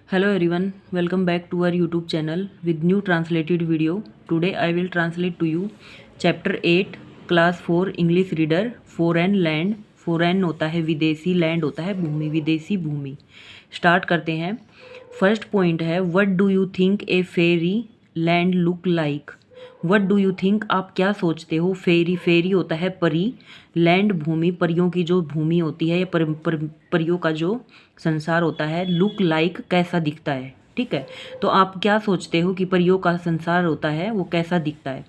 Hello everyone, welcome back to our YouTube channel with new translated video. Today I will translate to you Chapter 8 Class 4 English Reader Foreign Land. Foreign होता है विदेशी, land होता है भूमि, विदेशी भूमि। Start करते हैं। First point है what do you think A fairy land look like. What do you think, आप क्या सोचते हो। फेरी, फेरी होता है परी, लैंड भूमि, परियों की जो भूमि होती है या परियों का जो संसार होता है। लुक लाइक कैसा दिखता है, ठीक है। तो आप क्या सोचते हो कि परियों का संसार होता है वो कैसा दिखता है।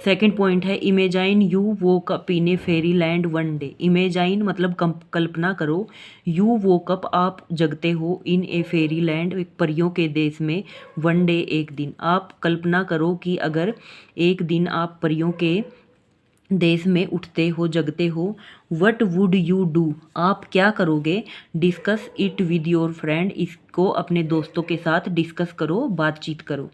सेकंड पॉइंट है imagine you woke up in a fairy land one day. Imagine मतलब कल्पना करो, यू वोक अप आप जगते हो, इन ए फेरी लैंड एक परियों के देश में, वन डे एक दिन। आप कल्पना करो कि अगर एक दिन आप परियों के देश में उठते हो, जगते हो। वट वुड यू डू, आप क्या करोगे। Discuss it with your friend, इसको अपने दोस्तों के साथ डिस्कस करो, बातचीत करो।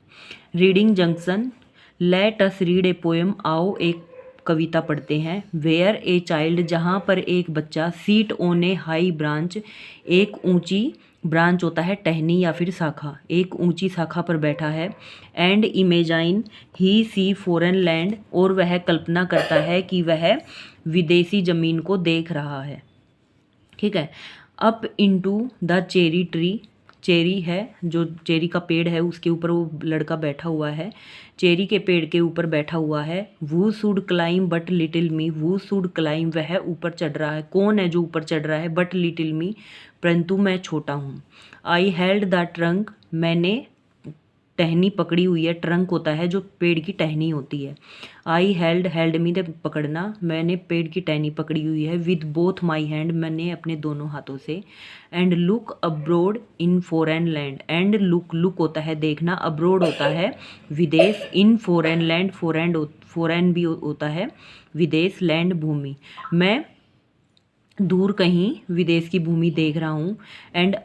Reading junction, let us read a poem, आओ एक कविता पढ़ते हैं। वेयर ए चाइल्ड, जहाँ पर एक बच्चा, seat on A high branch, एक ऊंची ब्रांच होता है टहनी या फिर शाखा, एक ऊंची शाखा पर बैठा है। And imagine he see foreign land, और वह कल्पना करता है कि वह विदेशी ज़मीन को देख रहा है, ठीक है। Up into the cherry tree, cherry है जो चेरी का पेड़ है उसके ऊपर वो लड़का बैठा हुआ है, चेरी के पेड़ के ऊपर बैठा हुआ है। Who should climb but little me, who should climb वह ऊपर चढ़ रहा है, कौन है जो ऊपर चढ़ रहा है, बट लिटिल मी परंतु मैं छोटा हूँ। आई हेल्ड द ट्रंक, मैंने टहनी पकड़ी हुई है, ट्रंक होता है जो पेड़ की टहनी होती है। आई हेल्ड, हेल्ड मी दे पकड़ना, मैंने पेड़ की टहनी पकड़ी हुई है। विद बोथ माई हैंड, मैंने अपने दोनों हाथों से। And look abroad in foreign land, and look, look होता है देखना, अब्रोड होता है विदेश, इन फॉरेन लैंड, फॉरेन भी होता है विदेश, लैंड भूमि। मैं दूर कहीं विदेश की भूमि देख रहा हूँ। एंड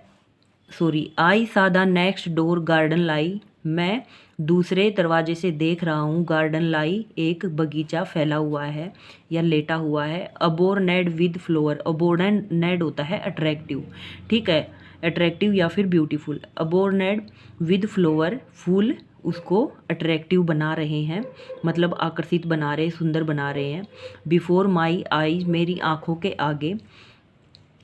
आई सा द नेक्स्ट डोर गार्डन लाई, मैं दूसरे दरवाजे से देख रहा हूँ गार्डन लाई, एक बगीचा फैला हुआ है या लेटा हुआ है। Adorned with flower, adorned होता है अट्रैक्टिव, ठीक है, अट्रैक्टिव या फिर beautiful. Adorned with flower, फूल उसको अट्रैक्टिव बना रहे हैं, मतलब आकर्षित बना रहे, सुंदर बना रहे हैं। बिफोर माई आईज, मेरी आँखों के आगे।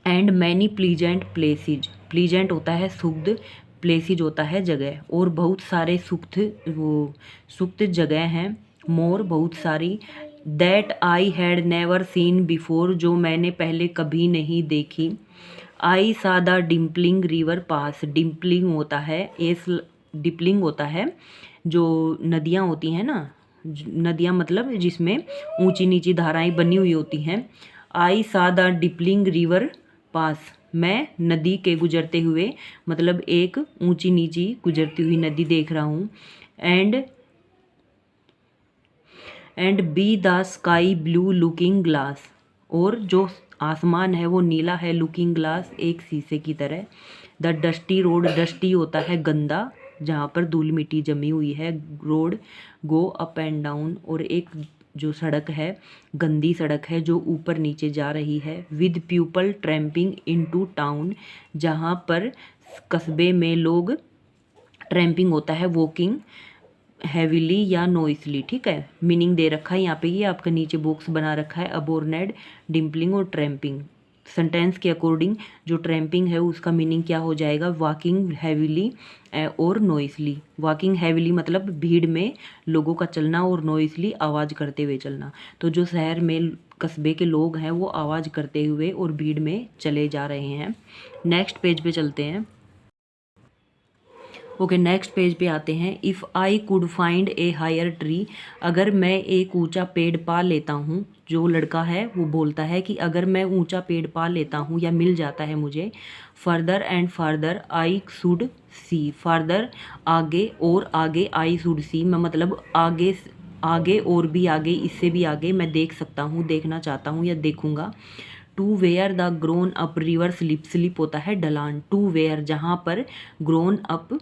And many pleasant places, pleasant होता है सुखद, प्लेसिज होता है जगह, और बहुत सारे सुखद जगह हैं। मोर बहुत सारी। That I had never seen before, जो मैंने पहले कभी नहीं देखी। आई सा the dimpling river pass, dimpling होता है एस, डिम्पलिंग होता है जो नदियाँ होती हैं ना, नदियाँ मतलब जिसमें ऊंची नीची धाराएं बनी हुई होती हैं। आई सा द डिम्पलिंग रिवर पास, मैं नदी के गुजरते हुए, मतलब एक ऊंची नीची गुजरती हुई नदी देख रहा हूँ। And be the sky blue looking glass, और जो आसमान है वो नीला है, लुकिंग ग्लास एक शीशे की तरह। द डस्टी रोड, डस्टी होता है गंदा, जहाँ पर धूल मिट्टी जमी हुई है। Road go up and down, और एक जो सड़क है गंदी सड़क है जो ऊपर नीचे जा रही है। With people tramping into town, जहाँ पर कस्बे में लोग, ट्रैम्पिंग होता है वॉकिंग, हैविली या नॉइसली, ठीक है। मीनिंग दे रखा है यहाँ पे, ये आपका नीचे बॉक्स बना रखा है, अबोरनेड, डिम्पलिंग और ट्रैम्पिंग। सेंटेंस के अकॉर्डिंग जो ट्रैम्पिंग है उसका मीनिंग क्या हो जाएगा, वॉकिंग हैविली और नॉइसली। वॉकिंग हैविली मतलब भीड़ में लोगों का चलना, और नॉइसली आवाज़ करते हुए चलना। तो जो शहर में कस्बे के लोग हैं वो आवाज़ करते हुए और भीड़ में चले जा रहे हैं। नेक्स्ट पेज पे चलते हैं। ओके, नेक्स्ट पेज पे आते हैं। If I could find a higher tree, अगर मैं एक ऊंचा पेड़ पा लेता हूँ, जो लड़का है वो बोलता है कि अगर मैं ऊंचा पेड़ पा लेता हूँ या मिल जाता है मुझे। Further and farther I should see, farther आगे और आगे, आई शुड सी मैं मतलब आगे, आगे और भी आगे, इससे भी आगे मैं देख सकता हूँ, देखना चाहता हूँ या देखूँगा। To where the grown up river slip, slip होता है ढलान। टू वेयर जहाँ पर ग्रोन अप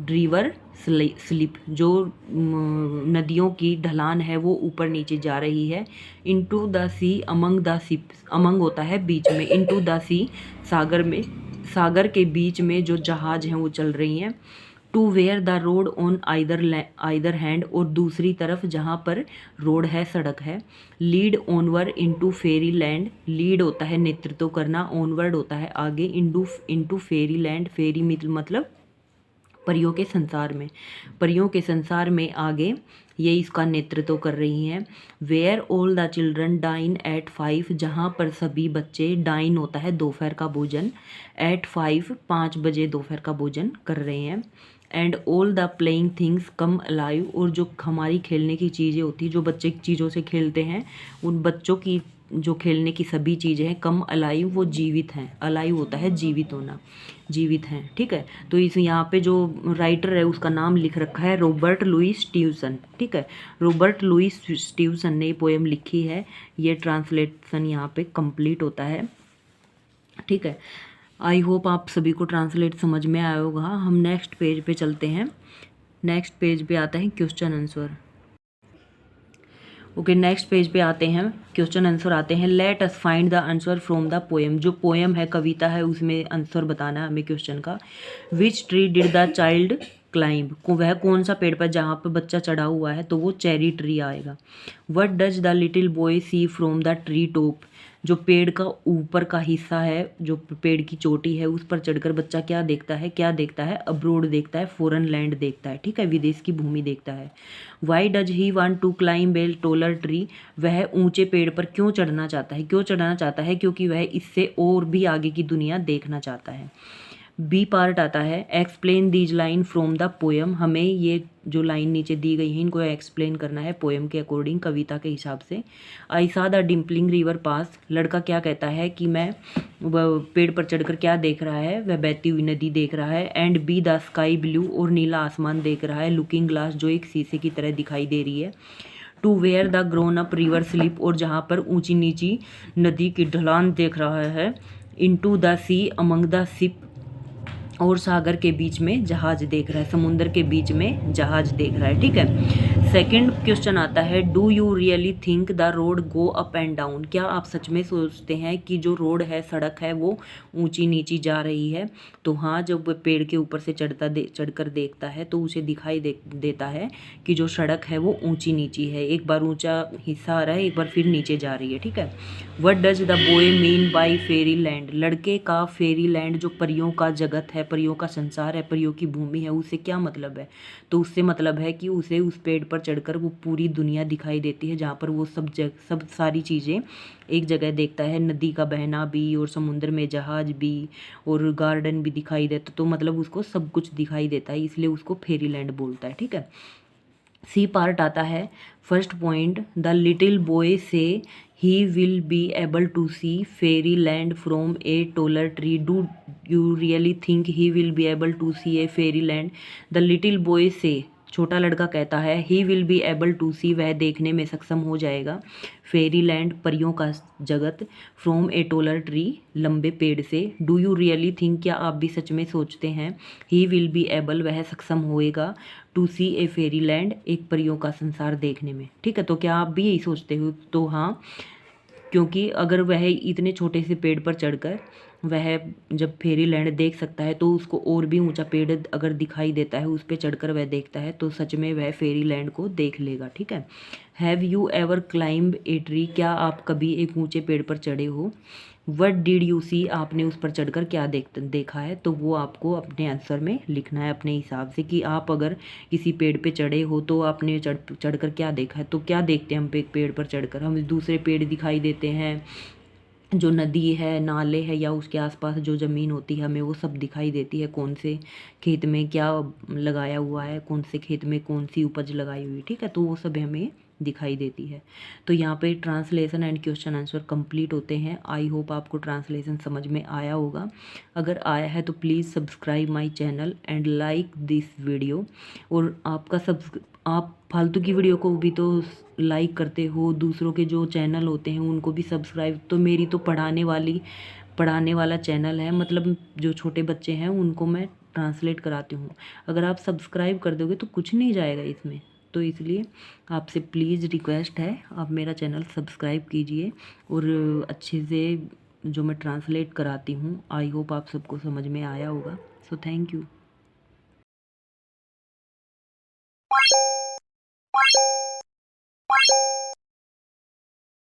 रिवर स्लिप, जो नदियों की ढलान है वो ऊपर नीचे जा रही है। Into the sea among the ships, among होता है बीच में, इनटू द सी सागर में, सागर के बीच में जो जहाज हैं वो चल रही हैं। To where the road on either hand, और दूसरी तरफ जहाँ पर रोड है, सड़क है। Lead onward into fairy land, lead होता है नेतृत्व करना, ऑनवर्ड होता है आगे, इनटू फेरी लैंड, फेरी मतलब परियों के संसार में, परियों के संसार में आगे ये इसका नेतृत्व कर रही हैं। Where all the children dine at 5, जहाँ पर सभी बच्चे, डाइन होता है दोपहर का भोजन, एट 5 5 बजे दोपहर का भोजन कर रहे हैं। And all the playing things come alive, और जो हमारी खेलने की चीज़ें होती हैं, जो बच्चे चीज़ों से खेलते हैं, उन बच्चों की जो खेलने की सभी चीज़ें हैं, कम अलाइव, वो जीवित हैं। अलाइव होता है जीवित होना, जीवित हैं, ठीक है। तो इस यहाँ पे जो राइटर है उसका नाम लिख रखा है रॉबर्ट लुईस स्टीवसन, ठीक है। रॉबर्ट लुईस स्टीवसन ने ये पोएम लिखी है। ये ट्रांसलेशन यहाँ पे कंप्लीट होता है, ठीक है। आई होप आप सभी को ट्रांसलेट समझ में आया होगा। हम नेक्स्ट पेज पे चलते हैं। नेक्स्ट पेज पे आता है question answer. Okay, next page पे आते हैं, क्वेश्चन आंसर आते हैं। Let us find the answer from the poem, जो पोएम है, कविता है, उसमें आंसर बताना है हमें क्वेश्चन का। Which tree did the child climb, वह कौन सा पेड़ पर जहाँ पर बच्चा चढ़ा हुआ है, तो वो चेरी ट्री आएगा। What does the little boy see from the tree top, जो पेड़ का ऊपर का हिस्सा है, जो पेड़ की चोटी है, उस पर चढ़कर बच्चा क्या देखता है, क्या देखता है, अब्रोड देखता है, फॉरेन लैंड देखता है, ठीक है, विदेश की भूमि देखता है। Why does he want to climb a taller tree, वह ऊंचे पेड़ पर क्यों चढ़ना चाहता है, क्यों चढ़ना चाहता है, क्योंकि वह इससे और भी आगे की दुनिया देखना चाहता है। बी पार्ट आता है explain these line from the poem, हमें ये जो लाइन नीचे दी गई है इनको एक्सप्लेन करना है पोएम के अकॉर्डिंग, कविता के हिसाब से। आई सा द डिम्पलिंग रिवर पास, लड़का क्या कहता है कि मैं वह पेड़ पर चढ़कर क्या देख रहा है, वह बहती हुई नदी देख रहा है। And be the sky blue, और नीला आसमान देख रहा है। लुकिंग ग्लास, जो एक शीशे की तरह दिखाई दे रही है। To where the grown up river slip, और जहाँ पर ऊंची नीची नदी की ढलान देख रहा है। Into the sea among the ship, और सागर के बीच में जहाज देख रहा है, समुद्र के बीच में जहाज देख रहा है, ठीक है। सेकंड क्वेश्चन आता है do you really think the road go up and down, क्या आप सच में सोचते हैं कि जो रोड है, सड़क है, वो ऊंची नीची जा रही है। तो हाँ, जब पेड़ के ऊपर से चढ़कर देखता है तो उसे दिखाई देता है कि जो सड़क है वो ऊंची नीची है, एक बार ऊंचा हिस्सा आ रहा है, एक बार फिर नीचे जा रही है, ठीक है। What does the boy mean by Pheri land, लड़के का फेरी लैंड, जो परियों का जगत है, परियों का संसार है, परियों की भूमि है, उससे क्या मतलब है। तो उससे मतलब है कि उसे उस पेड़ पर चढ़कर वो पूरी दुनिया दिखाई देती है, जहाँ पर वो सब सारी चीज़ें एक जगह देखता है। नदी का बहना भी, और समुद्र में जहाज भी, और गार्डन भी दिखाई देता, तो मतलब उसको सब कुछ दिखाई देता है, इसलिए उसको फेरी लैंड बोलता है, ठीक है। सी पार्ट आता है first point the little boy से he will be able to see fairyland from a taller tree. Do you really think he will be able to see a fairyland? The little boy say, छोटा लड़का कहता है he will be able to see, वह देखने में सक्षम हो जाएगा, fairyland परियों का जगत, from a taller tree लंबे पेड़ से। Do you really think, क्या आप भी सच में सोचते हैं, he will be able, वह सक्षम होएगा, to see a fairyland एक परियों का संसार देखने में, ठीक है। तो क्या आप भी यही सोचते हो, तो हाँ, क्योंकि अगर वह इतने छोटे से पेड़ पर चढ़कर वह जब फेरी लैंड देख सकता है, तो उसको और भी ऊंचा पेड़ अगर दिखाई देता है, उस पर चढ़कर वह देखता है, तो सच में वह फेरी लैंड को देख लेगा, ठीक है। Have you ever climb a tree, क्या आप कभी एक ऊंचे पेड़ पर चढ़े हो। व्हाट डिड यू सी, आपने उस पर चढ़कर क्या देखा है, तो वो आपको अपने आंसर में लिखना है अपने हिसाब से, कि आप अगर किसी पेड़ पे चढ़े हो तो आपने चढ़कर क्या देखा है। तो क्या देखते हैं हम एक पेड़ पर चढ़कर, हम दूसरे पेड़ दिखाई देते हैं, जो नदी है, नाले है, या उसके आसपास जो ज़मीन होती है, हमें वो सब दिखाई देती है, कौन से खेत में क्या लगाया हुआ है, कौन से खेत में कौन सी उपज लगाई हुई, ठीक है। तो वो सब हमें दिखाई देती है। तो यहाँ पे translation and question answer complete होते हैं। आई होप आपको ट्रांसलेशन समझ में आया होगा। अगर आया है तो please subscribe my channel and like this video. और आप फालतू की वीडियो को भी तो लाइक करते हो, दूसरों के जो चैनल होते हैं उनको भी सब्सक्राइब, तो मेरी तो पढ़ाने वाला चैनल है, मतलब जो छोटे बच्चे हैं उनको मैं ट्रांसलेट कराती हूँ। अगर आप सब्सक्राइब कर दोगे तो कुछ नहीं जाएगा इसमें, तो इसलिए आपसे प्लीज़ रिक्वेस्ट है, आप मेरा चैनल सब्सक्राइब कीजिए और अच्छे से जो मैं ट्रांसलेट कराती हूँ, आई होप आप सबको समझ में आया होगा। So thank you.